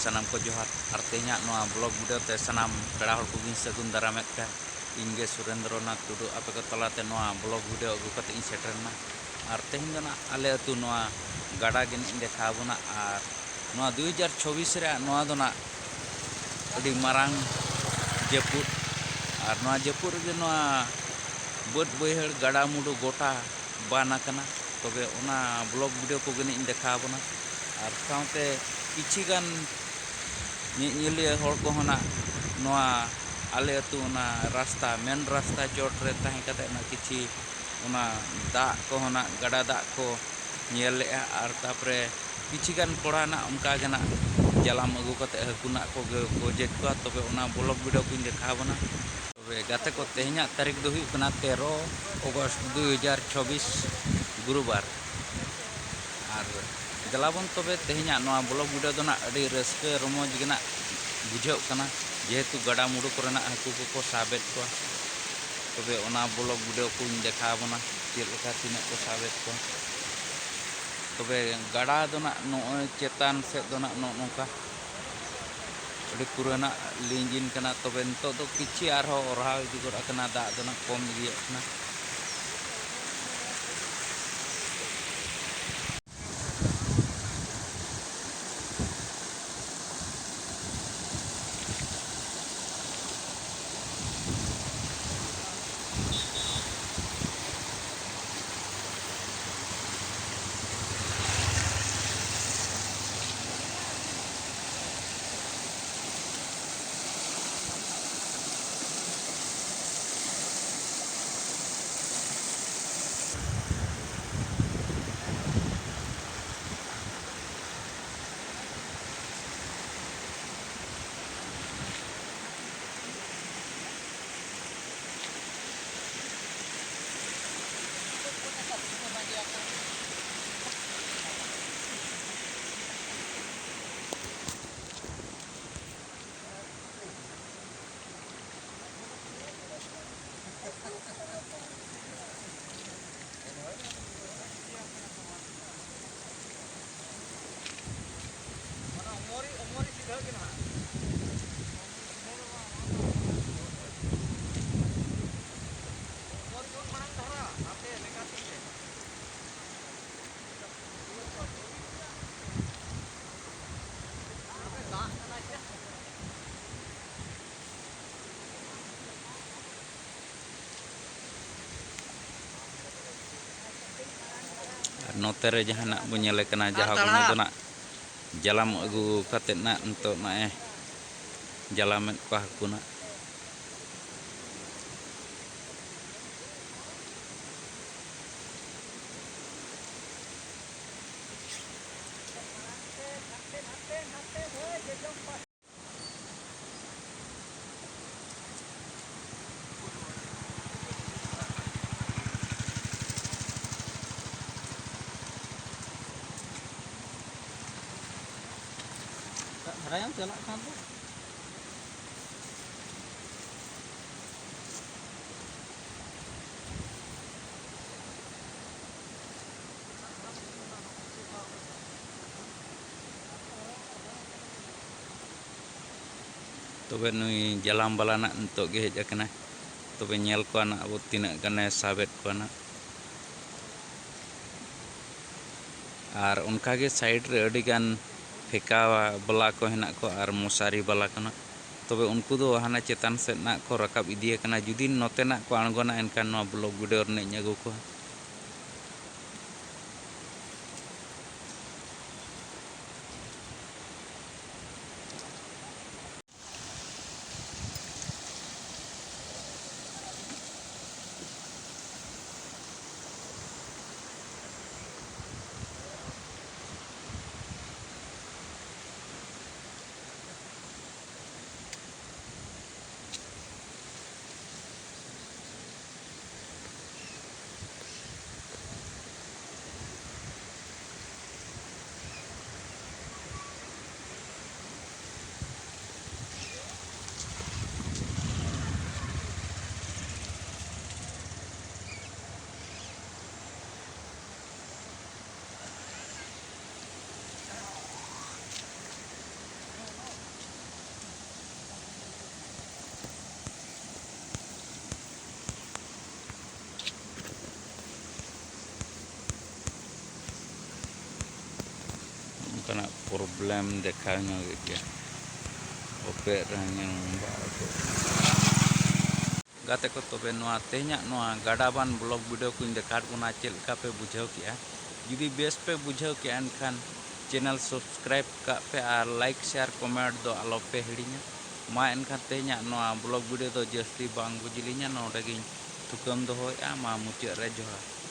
सानाम को जोहार और तेहना नोआ ब्लॉग वीडियो ते सानाम पेड़ा हर को सगुन दारामेद का इनगे सुरेंद्रनाथ टुडू आपे को तलाते नोआ ब्लॉग वीडियो अगु कते इन सेटरना और तेहन दो ना आले अतु नोआ गाड़ा गे देखा बोना और नोआ 2024 रे नोआ दो ना अडी मारांग जपुर और नोआ जपुर गे नोआ बद बैहड़ गाड़ा मुडू गोटा बाना कना तबे ओना ब्लॉग वीडियो को गे देखा बोना और साउते किछि गान निलिया हर को होना नोआ आले अतु ओना रास्ता मेन रास्ता चोट रे ताहे कते ना किछि ओना दा को होना गाड़ा दा को नेले और तापरे किछि गान कोड़ा ना उनका गना जलाम अगु कते हकुना को गोजेट को तबे ओना ब्लॉग वीडियो को देखा बोना तबे गाते को तेहना तारीख दो हुई कना 13 अगस्त 2024 गुरुवार और गलाबन तबे तेहना नोआ ब्लॉग वीडियो दो ना अडी रस्के रमोज गना बुझाव कना जेहेतु गाड़ा मुडू कोरेना हाकु को साबेत को तबे ओना ब्लॉग वीडियो को देखा बोना चेद लेका तिना को साबेत को तबे गाड़ा दो ना नोय चेतान से दो ना नोका अडी पुराना लिंजिन कना तबे नितो दो किछि आरो ओरहा इदि गोरा कना दा दो ना कम गिया कना नोते रे जहाना बुझेले कना जहा को दो ना जलाम अगु कते ना नतो ना जलामेत को हकुना Rayang celak kampung. तबे नुई जलाम बाला ना नितो गे हेज अकना तबे नेल को ना अब तिना गने साबेत को ना और उनका के साइड रे अडी गान फेका बला को हेना को और मशारी बला कना तबे उनको दो हाना चेतान से ना को रकाब इदिए कना जुदी नोते ना को अणगोना एनकान नो ब्लॉग वीडियो ने अगु को ᱚᱱᱠᱟᱱᱟᱜ ᱯᱨᱚᱵᱞᱮᱢ ᱫᱮᱠᱷᱟᱣ ᱧᱚᱜᱮᱫ ᱜᱮᱭᱟ ᱚᱯᱮᱜ ᱨᱮᱦᱚᱸ गाते को तबे नोआ तेहना नोआ गाडाबान ब्लॉग वीडियो को देखात बोना चेल का पे बुझाव किया जुदी बेस पे बुझाव किया एनखान चैनल सब्सक्राइब का पे और लाइक शेयर कमेंट दो आलो पे हिड़िया मा एनखान तेहना नोआ ब्लॉग वीडियो दो जस्ती बांग बुझलिया नोडे गिन थुकम दो होया मा मुचाद रे जोहार।